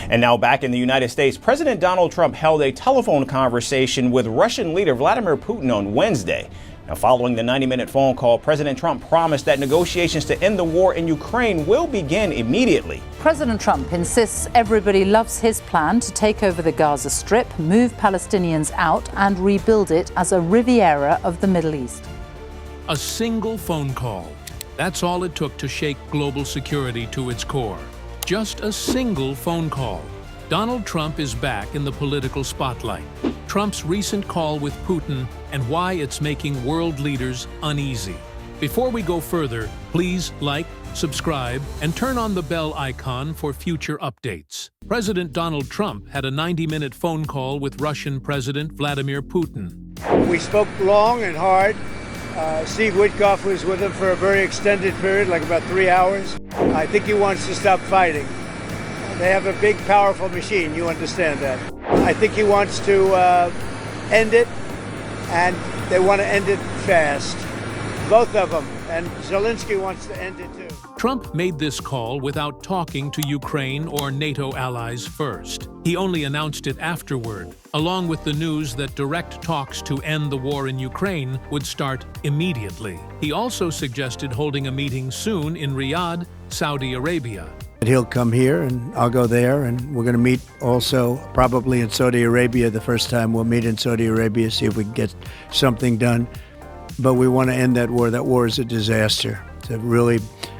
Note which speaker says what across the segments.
Speaker 1: And now back in the United States, President Donald Trump held a telephone conversation with Russian leader Vladimir Putin on Wednesday. Now, following the 90-minute phone call, President Trump promised that negotiations to end the war in Ukraine will begin immediately.
Speaker 2: President Trump insists everybody loves his plan to take over the Gaza Strip, move Palestinians out, and rebuild it as a Riviera of the Middle East.
Speaker 3: A single phone call. That's all it took to shake global security to its core. Just a single phone call. Donald Trump is back in the political spotlight. Trump's recent call with Putin and why it's making world leaders uneasy. Before we go further, please like, subscribe, and turn on the bell icon for future updates. President Donald Trump had a 90-minute phone call with Russian President Vladimir Putin.
Speaker 4: We spoke long and hard. Steve Witkoff was with him for a very extended period, like about 3 hours. I think he wants to stop fighting. They have a big, powerful machine. You understand that. I think he wants to end it, and they want to end it fast. Both of them. And Zelensky wants to end it too.
Speaker 3: Trump made this call without talking to Ukraine or NATO allies first. He only announced it afterward, along with the news that direct talks to end the war in Ukraine would start immediately. He also suggested holding a meeting soon in Riyadh, Saudi Arabia.
Speaker 5: He'll come here and I'll go there, and we're going to meet also probably in Saudi Arabia. The first time we'll meet in Saudi Arabia, see if we can get something done. But we want to end that war. That war is a disaster. It's a really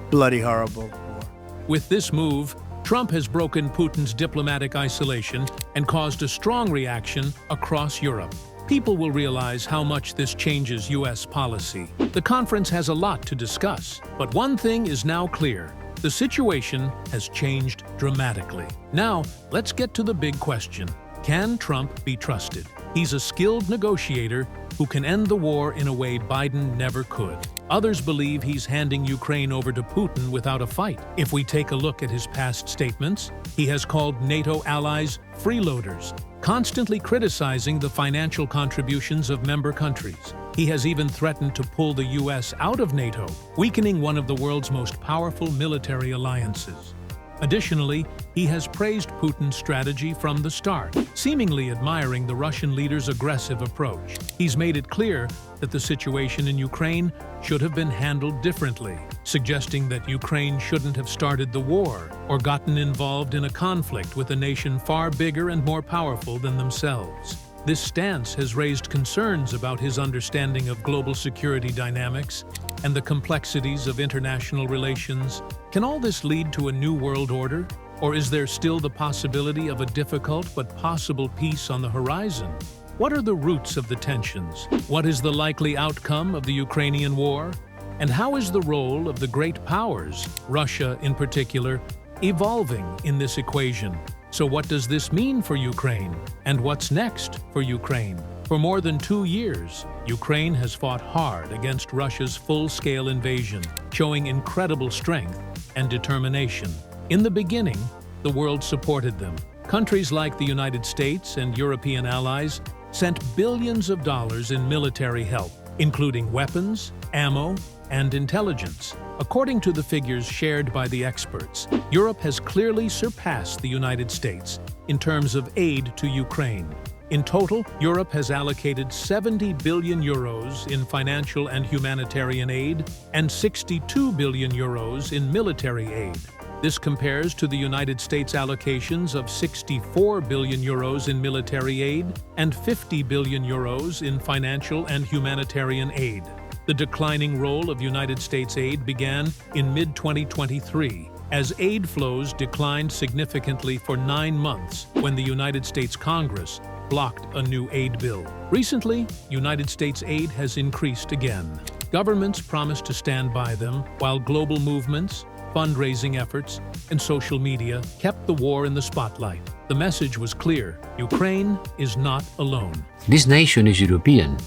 Speaker 5: bloody, horrible war.
Speaker 3: With this move, Trump has broken Putin's diplomatic isolation and caused a strong reaction across Europe. People will realize how much this changes U.S. policy. The conference has a lot to discuss, but one thing is now clear. The situation has changed dramatically. Now, let's get to the big question. Can Trump be trusted? He's a skilled negotiator who can end the war in a way Biden never could. Others believe he's handing Ukraine over to Putin without a fight. If we take a look at his past statements, he has called NATO allies freeloaders, constantly criticizing the financial contributions of member countries. He has even threatened to pull the U.S. out of NATO, weakening one of the world's most powerful military alliances. Additionally, he has praised Putin's strategy from the start, seemingly admiring the Russian leader's aggressive approach. He's made it clear that the situation in Ukraine should have been handled differently, suggesting that Ukraine shouldn't have started the war or gotten involved in a conflict with a nation far bigger and more powerful than themselves. This stance has raised concerns about his understanding of global security dynamics and the complexities of international relations. Can all this lead to a new world order? Or is there still the possibility of a difficult but possible peace on the horizon? What are the roots of the tensions? What is the likely outcome of the Ukrainian war? And how is the role of the great powers, Russia in particular, evolving in this equation? So what does this mean for Ukraine? And what's next for Ukraine? For more than 2 years, Ukraine has fought hard against Russia's full-scale invasion, showing incredible strength and determination. In the beginning, the world supported them. Countries like the United States and European allies sent billions of dollars in military help, including weapons, ammo, and intelligence. According to the figures shared by the experts, Europe has clearly surpassed the United States in terms of aid to Ukraine. In total, Europe has allocated 70 billion euros in financial and humanitarian aid and 62 billion euros in military aid. This compares to the United States allocations of 64 billion euros in military aid and 50 billion euros in financial and humanitarian aid. The declining role of United States aid began in mid-2023, as aid flows declined significantly for 9 months when the United States Congress blocked a new aid bill. Recently, United States aid has increased again. Governments promised to stand by them, while global movements, fundraising efforts, and social media kept the war in the spotlight. The message was clear: Ukraine is not alone.
Speaker 6: This nation is European,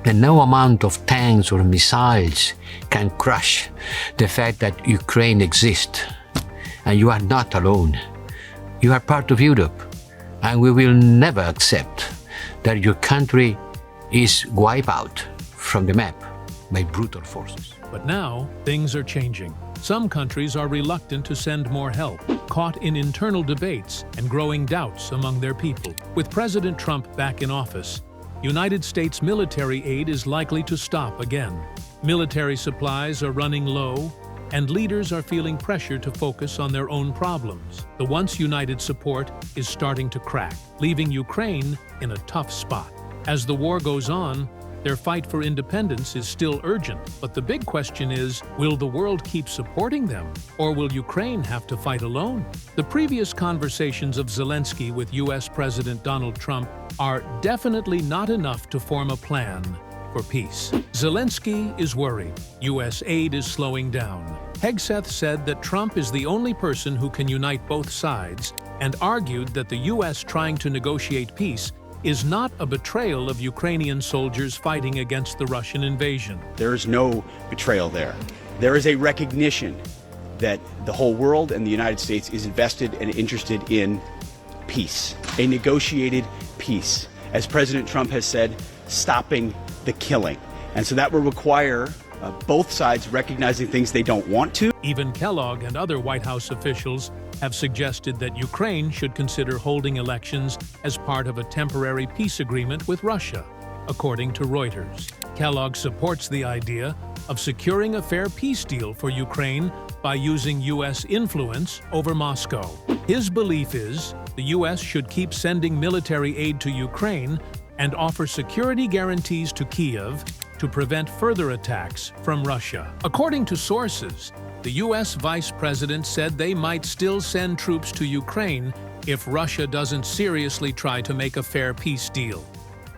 Speaker 6: and no amount of tanks or missiles can crush the fact that Ukraine exists. And you are not alone. You are part of Europe, and we will never accept that your country is wiped out from the map by brutal forces.
Speaker 3: But now, things are changing. Some countries are reluctant to send more help, caught in internal debates and growing doubts among their people. With President Trump back in office, United States military aid is likely to stop again. Military supplies are running low, and leaders are feeling pressure to focus on their own problems. The once united support is starting to crack, leaving Ukraine in a tough spot. As the war goes on, their fight for independence is still urgent, but the big question is, will the world keep supporting them, or will Ukraine have to fight alone? The previous conversations of Zelensky with US President Donald Trump are definitely not enough to form a plan for peace. Zelensky is worried. US aid is slowing down. Hegseth said that Trump is the only person who can unite both sides and argued that the US trying to negotiate peace is not a betrayal of Ukrainian soldiers fighting against the Russian invasion.
Speaker 7: There is no betrayal there. There is a recognition that the whole world and the United States is invested and interested in peace, a negotiated peace. As President Trump has said, stopping the killing. And so that will require both sides recognizing things they don't want to.
Speaker 3: Even Kellogg and other White House officials have suggested that Ukraine should consider holding elections as part of a temporary peace agreement with Russia, according to Reuters. Kellogg supports the idea of securing a fair peace deal for Ukraine by using U.S. influence over Moscow. His belief is the U.S. should keep sending military aid to Ukraine and offer security guarantees to Kyiv to prevent further attacks from Russia. According to sources, the U.S. Vice President said they might still send troops to Ukraine if Russia doesn't seriously try to make a fair peace deal.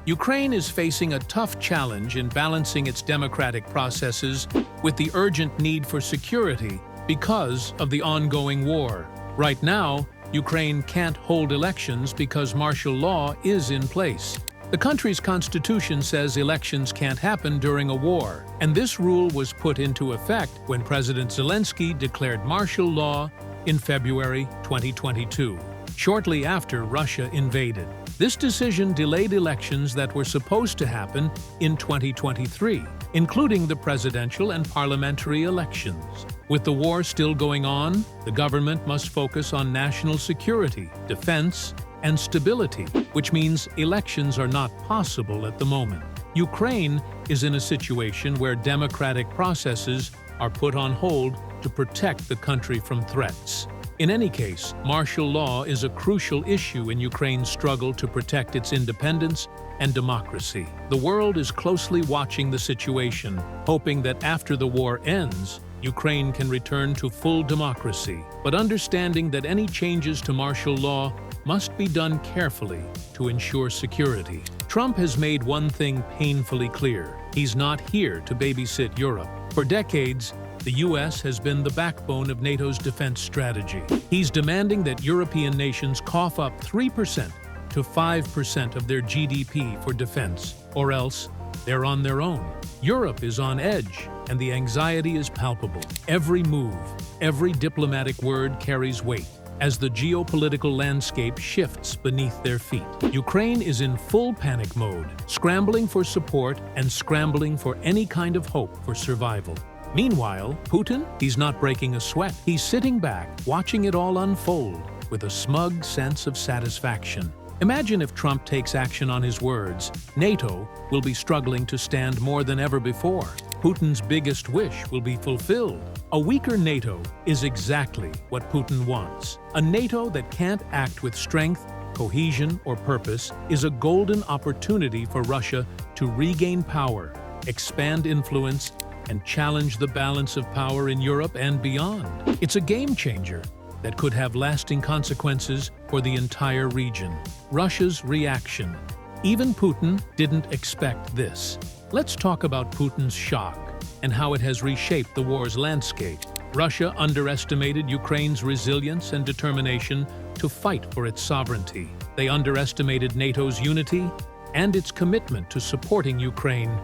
Speaker 3: Ukraine is facing a tough challenge in balancing its democratic processes with the urgent need for security because of the ongoing war. Right now, Ukraine can't hold elections because martial law is in place. The country's constitution says elections can't happen during a war, and this rule was put into effect when President Zelensky declared martial law in February 2022, shortly after Russia invaded. This decision delayed elections that were supposed to happen in 2023, including the presidential and parliamentary elections. With the war still going on, the government must focus on national security, defense, and stability, which means elections are not possible at the moment. Ukraine is in a situation where democratic processes are put on hold to protect the country from threats. In any case, martial law is a crucial issue in Ukraine's struggle to protect its independence and democracy. The world is closely watching the situation, hoping that after the war ends, Ukraine can return to full democracy, but understanding that any changes to martial law must be done carefully to ensure security. Trump has made one thing painfully clear. He's not here to babysit Europe. For decades, the U.S. has been the backbone of NATO's defense strategy. He's demanding that European nations cough up 3% to 5% of their GDP for defense, or else they're on their own. Europe is on edge, and the anxiety is palpable. Every move, every diplomatic word carries weight as the geopolitical landscape shifts beneath their feet. Ukraine is in full panic mode, scrambling for support and scrambling for any kind of hope for survival. Meanwhile, Putin, he's not breaking a sweat. He's sitting back, watching it all unfold with a smug sense of satisfaction. Imagine if Trump takes action on his words. NATO will be struggling to stand more than ever before. Putin's biggest wish will be fulfilled. A weaker NATO is exactly what Putin wants. A NATO that can't act with strength, cohesion, or purpose is a golden opportunity for Russia to regain power, expand influence, and challenge the balance of power in Europe and beyond. It's a game changer that could have lasting consequences for the entire region. Russia's reaction. Even Putin didn't expect this. Let's talk about Putin's shock and how it has reshaped the war's landscape. Russia underestimated Ukraine's resilience and determination to fight for its sovereignty. They underestimated NATO's unity and its commitment to supporting Ukraine,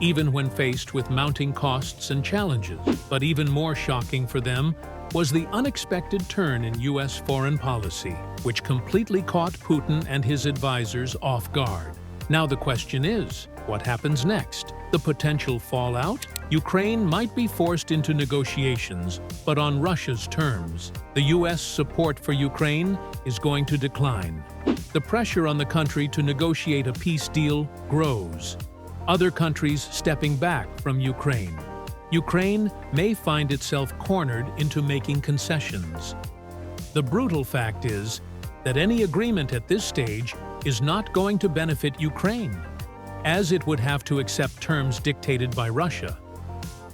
Speaker 3: even when faced with mounting costs and challenges. But even more shocking for them was the unexpected turn in U.S. foreign policy, which completely caught Putin and his advisors off guard. Now the question is, What happens next? The potential fallout? Ukraine might be forced into negotiations, but on Russia's terms. The U.S. support for Ukraine is going to decline. The pressure on the country to negotiate a peace deal grows. Other countries stepping back from Ukraine. Ukraine may find itself cornered into making concessions. The brutal fact is that any agreement at this stage is not going to benefit Ukraine, as it would have to accept terms dictated by Russia.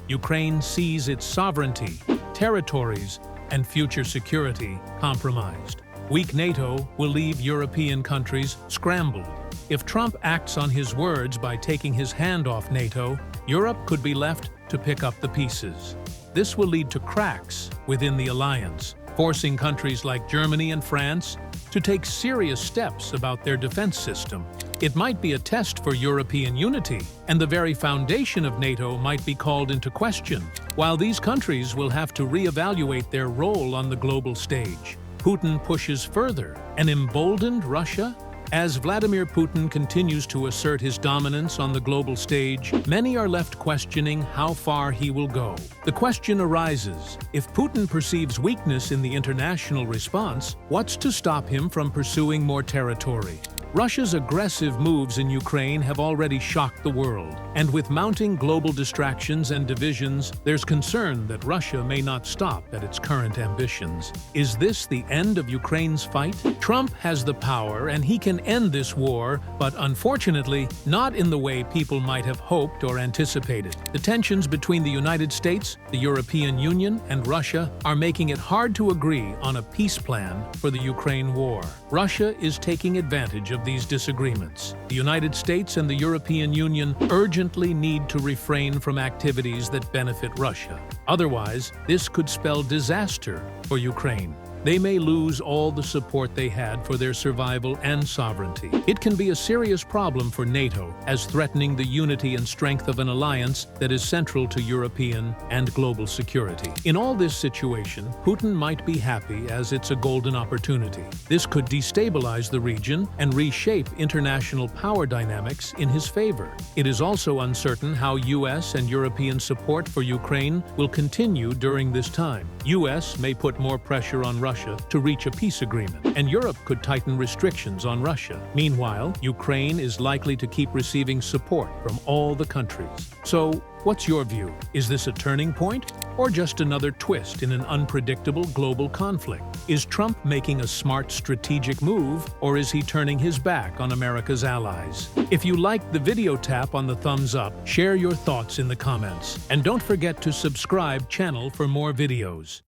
Speaker 3: Ukraine sees its sovereignty, territories, and future security compromised. Weak NATO will leave European countries scrambled. If Trump acts on his words by taking his hand off NATO, Europe could be left to pick up the pieces. This will lead to cracks within the alliance, forcing countries like Germany and France to take serious steps about their defense system. It might be a test for European unity, and the very foundation of NATO might be called into question, while these countries will have to reevaluate their role on the global stage. Putin pushes further. An emboldened Russia? As Vladimir Putin continues to assert his dominance on the global stage, many are left questioning how far he will go. The question arises, if Putin perceives weakness in the international response, what's to stop him from pursuing more territory? Russia's aggressive moves in Ukraine have already shocked the world, and with mounting global distractions and divisions, there's concern that Russia may not stop at its current ambitions. Is this the end of Ukraine's fight? Trump has the power and he can end this war, but unfortunately, not in the way people might have hoped or anticipated. The tensions between the United States, the European Union, and Russia are making it hard to agree on a peace plan for the Ukraine war. Russia is taking advantage of these disagreements. The United States and the European Union urgently need to refrain from activities that benefit Russia. Otherwise, this could spell disaster for Ukraine. They may lose all the support they had for their survival and sovereignty. It can be a serious problem for NATO, as threatening the unity and strength of an alliance that is central to European and global security. In all this situation, Putin might be happy as it's a golden opportunity. This could destabilize the region and reshape international power dynamics in his favor. It is also uncertain how U.S. and European support for Ukraine will continue during this time. U.S. may put more pressure on Russia to reach a peace agreement, and Europe could tighten restrictions on Russia. Meanwhile, Ukraine is likely to keep receiving support from all the countries. So, what's your view? Is this a turning point, or just another twist in an unpredictable global conflict? Is Trump making a smart strategic move, or is he turning his back on America's allies? If you liked the video, tap on the thumbs up, share your thoughts in the comments, and don't forget to subscribe channel for more videos.